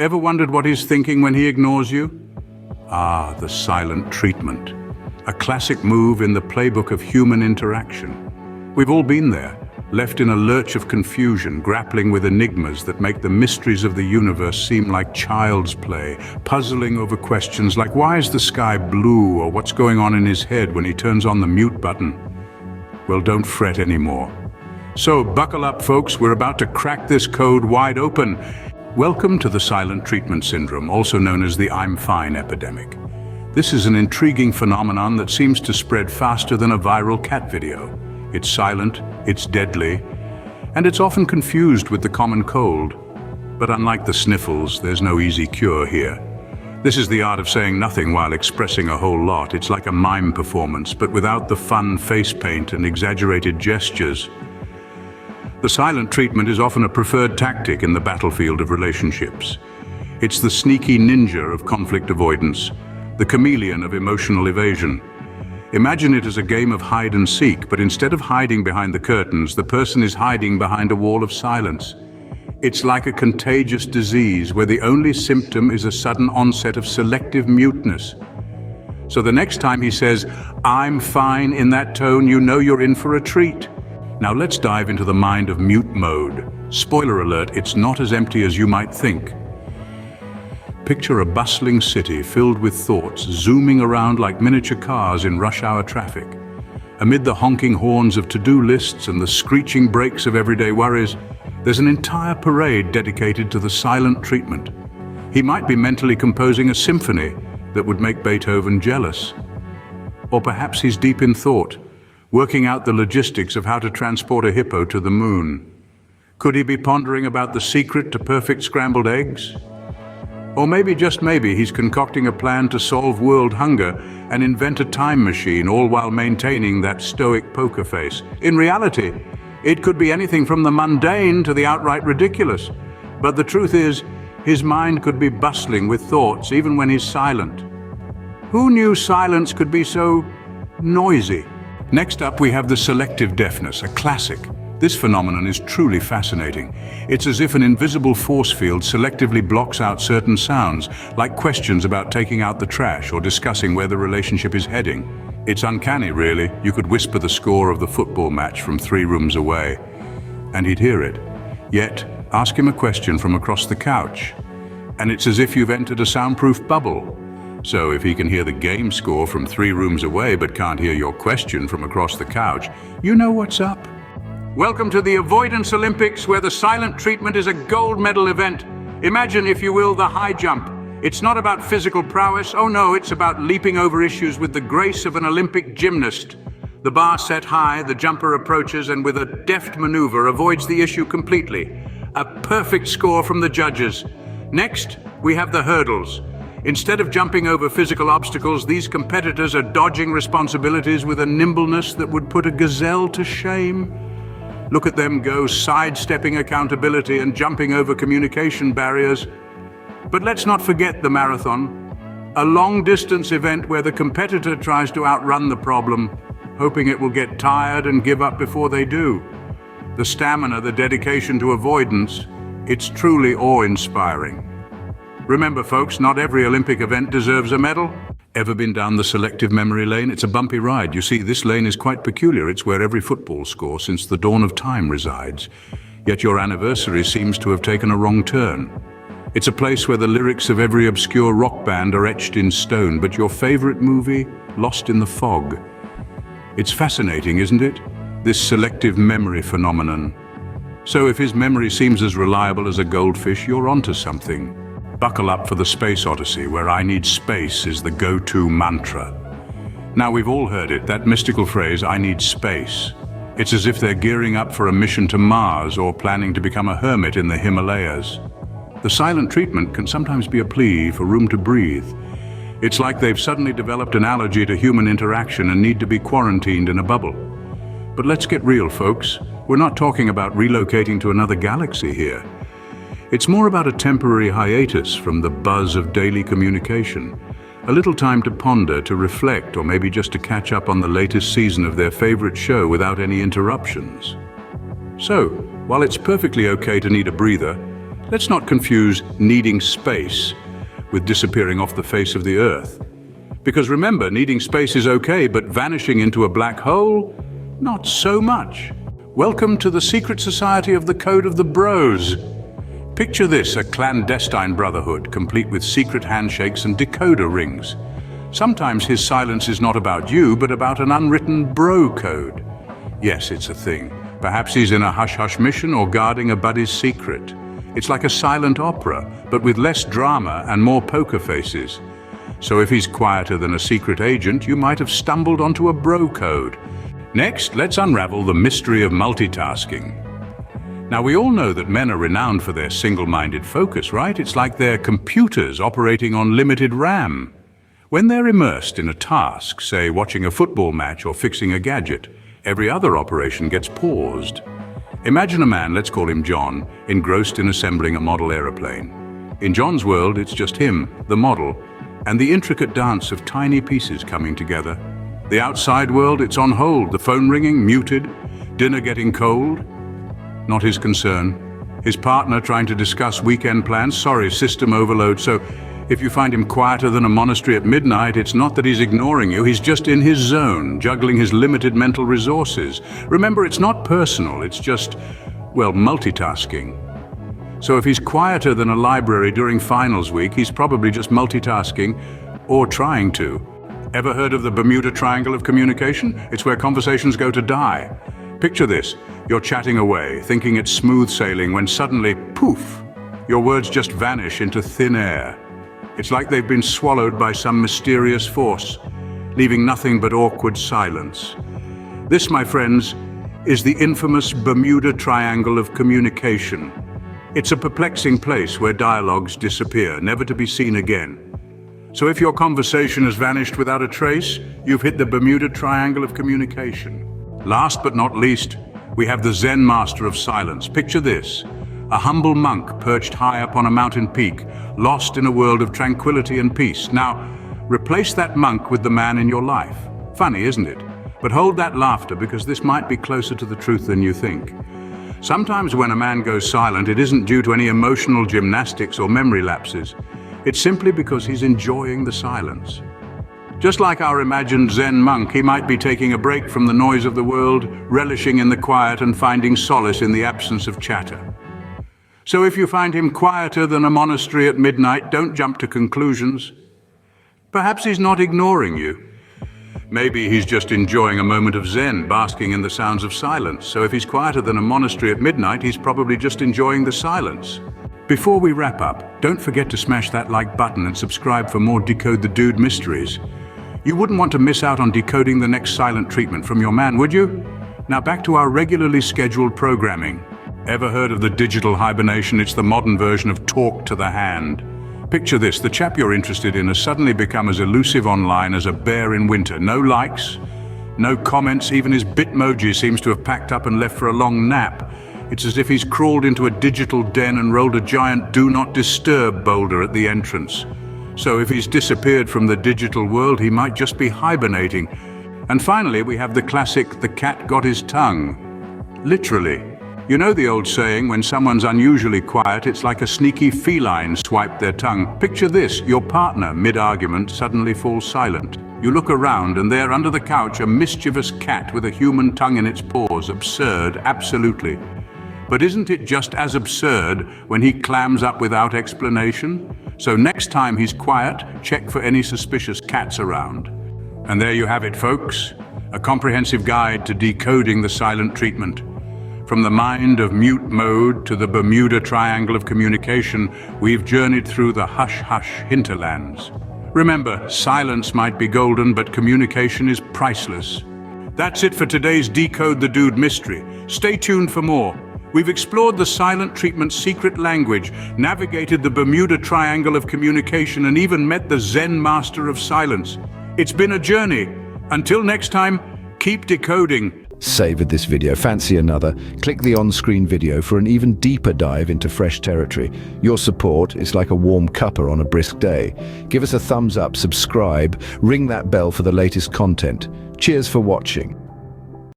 Ever wondered what he's thinking when he ignores you? Ah, the silent treatment. A classic move in the playbook of human interaction. We've all been there, left in a lurch of confusion, grappling with enigmas that make the mysteries of the universe seem like child's play, puzzling over questions like why is the sky blue or what's going on in his head when he turns on the mute button. Well, don't fret anymore. So buckle up, folks, we're about to crack this code wide open. Welcome to the silent treatment syndrome, also known as the I'm fine epidemic. This is an intriguing phenomenon that seems to spread faster than a viral cat video. It's silent, it's deadly, and it's often confused with the common cold. But unlike the sniffles, there's no easy cure here. This is the art of saying nothing while expressing a whole lot. It's like a mime performance, but without the fun face paint and exaggerated gestures. The silent treatment is often a preferred tactic in the battlefield of relationships. It's the sneaky ninja of conflict avoidance, the chameleon of emotional evasion. Imagine it as a game of hide and seek, but instead of hiding behind the curtains, the person is hiding behind a wall of silence. It's like a contagious disease where the only symptom is a sudden onset of selective muteness. So the next time he says, "I'm fine," in that tone, you know you're in for a treat. Now let's dive into the mind of mute mode. Spoiler alert, it's not as empty as you might think. Picture a bustling city filled with thoughts zooming around like miniature cars in rush hour traffic. Amid the honking horns of to-do lists and the screeching brakes of everyday worries, there's an entire parade dedicated to the silent treatment. He might be mentally composing a symphony that would make Beethoven jealous. Or perhaps he's deep in thought, working out the logistics of how to transport a hippo to the moon. Could he be pondering about the secret to perfect scrambled eggs? Or maybe, just maybe, he's concocting a plan to solve world hunger and invent a time machine, all while maintaining that stoic poker face. In reality, it could be anything from the mundane to the outright ridiculous. But the truth is, his mind could be bustling with thoughts even when he's silent. Who knew silence could be so noisy? Next up, we have the selective deafness, a classic. This phenomenon is truly fascinating. It's as if an invisible force field selectively blocks out certain sounds, like questions about taking out the trash or discussing where the relationship is heading. It's uncanny, really. You could whisper the score of the football match from 3 rooms away, and he'd hear it. Yet, ask him a question from across the couch, and it's as if you've entered a soundproof bubble. So if he can hear the game score from 3 rooms away but can't hear your question from across the couch, you know what's up. Welcome to the Avoidance Olympics, where the silent treatment is a gold medal event. Imagine, if you will, the high jump. It's not about physical prowess. Oh no, it's about leaping over issues with the grace of an Olympic gymnast. The bar set high, the jumper approaches and with a deft maneuver avoids the issue completely. A perfect score from the judges. Next, we have the hurdles. Instead of jumping over physical obstacles, these competitors are dodging responsibilities with a nimbleness that would put a gazelle to shame. Look at them go, sidestepping accountability and jumping over communication barriers. But let's not forget the marathon, a long-distance event where the competitor tries to outrun the problem, hoping it will get tired and give up before they do. The stamina, the dedication to avoidance, it's truly awe-inspiring. Remember, folks, not every Olympic event deserves a medal. Ever been down the selective memory lane? It's a bumpy ride. You see, this lane is quite peculiar. It's where every football score since the dawn of time resides. Yet your anniversary seems to have taken a wrong turn. It's a place where the lyrics of every obscure rock band are etched in stone, but your favorite movie, lost in the fog. It's fascinating, isn't it? This selective memory phenomenon. So if his memory seems as reliable as a goldfish, you're onto something. Buckle up for the space odyssey, where "I need space" is the go-to mantra. Now, we've all heard it, that mystical phrase, "I need space." It's as if they're gearing up for a mission to Mars or planning to become a hermit in the Himalayas. The silent treatment can sometimes be a plea for room to breathe. It's like they've suddenly developed an allergy to human interaction and need to be quarantined in a bubble. But let's get real, folks. We're not talking about relocating to another galaxy here. It's more about a temporary hiatus from the buzz of daily communication. A little time to ponder, to reflect, or maybe just to catch up on the latest season of their favorite show without any interruptions. So, while it's perfectly okay to need a breather, Let's not confuse needing space with disappearing off the face of the earth. Because remember, needing space is okay, but vanishing into a black hole? Not so much. Welcome to the secret society of the Code of the Bros. Picture this, a clandestine brotherhood, complete with secret handshakes and decoder rings. Sometimes his silence is not about you, but about an unwritten bro code. Yes, it's a thing. Perhaps he's in a hush-hush mission or guarding a buddy's secret. It's like a silent opera, but with less drama and more poker faces. So if he's quieter than a secret agent, you might have stumbled onto a bro code. Next, let's unravel the mystery of multitasking. Now, we all know that men are renowned for their single-minded focus, right? It's like they're computers operating on limited RAM. When they're immersed in a task, say watching a football match or fixing a gadget, every other operation gets paused. Imagine a man, let's call him John, engrossed in assembling a model aeroplane. In John's world, it's just him, the model, and the intricate dance of tiny pieces coming together. The outside world, it's on hold, the phone ringing, muted, dinner getting cold. Not his concern. His partner trying to discuss weekend plans, sorry, system overload. So if you find him quieter than a monastery at midnight, it's not that he's ignoring you, he's just in his zone, juggling his limited mental resources. Remember, it's not personal, it's just, well, multitasking. So if he's quieter than a library during finals week, he's probably just multitasking or trying to. Ever heard of the Bermuda Triangle of communication? It's where conversations go to die. Picture this, you're chatting away, thinking it's smooth sailing, when suddenly, poof, your words just vanish into thin air. It's like they've been swallowed by some mysterious force, leaving nothing but awkward silence. This, my friends, is the infamous Bermuda Triangle of communication. It's a perplexing place where dialogues disappear, never to be seen again. So if your conversation has vanished without a trace, you've hit the Bermuda Triangle of communication. Last but not least, we have the Zen master of silence. Picture this, a humble monk perched high up on a mountain peak, lost in a world of tranquility and peace. Now, replace that monk with the man in your life. Funny, isn't it? But hold that laughter, because this might be closer to the truth than you think. Sometimes when a man goes silent, it isn't due to any emotional gymnastics or memory lapses. It's simply because he's enjoying the silence. Just like our imagined Zen monk, he might be taking a break from the noise of the world, relishing in the quiet and finding solace in the absence of chatter. So if you find him quieter than a monastery at midnight, don't jump to conclusions. Perhaps he's not ignoring you. Maybe he's just enjoying a moment of Zen, basking in the sounds of silence. So if he's quieter than a monastery at midnight, he's probably just enjoying the silence. Before we wrap up, don't forget to smash that like button and subscribe for more Decode the Dude mysteries. You wouldn't want to miss out on decoding the next silent treatment from your man, would you? Now back to our regularly scheduled programming. Ever heard of the digital hibernation? It's the modern version of talk to the hand. Picture this, the chap you're interested in has suddenly become as elusive online as a bear in winter. No likes, no comments, even his Bitmoji seems to have packed up and left for a long nap. It's as if he's crawled into a digital den and rolled a giant do not disturb boulder at the entrance. So if he's disappeared from the digital world, he might just be hibernating. And finally, we have the classic, the cat got his tongue. Literally. You know the old saying, when someone's unusually quiet, it's like a sneaky feline swiped their tongue. Picture this, your partner, mid-argument, suddenly falls silent. You look around and there under the couch, a mischievous cat with a human tongue in its paws. Absurd, absolutely. But isn't it just as absurd when he clams up without explanation? So next time he's quiet, check for any suspicious cats around. And there you have it, folks. A comprehensive guide to decoding the silent treatment. From the mind of mute mode to the Bermuda Triangle of communication, we've journeyed through the hush-hush hinterlands. Remember, silence might be golden, but communication is priceless. That's it for today's Decode the Dude mystery. Stay tuned for more. We've explored the silent treatment's secret language, navigated the Bermuda Triangle of communication, and even met the Zen master of silence. It's been a journey. Until next time, keep decoding. Savored this video? Fancy another? Click the on-screen video for an even deeper dive into fresh territory. Your support is like a warm cuppa on a brisk day. Give us a thumbs up, subscribe, ring that bell for the latest content. Cheers for watching.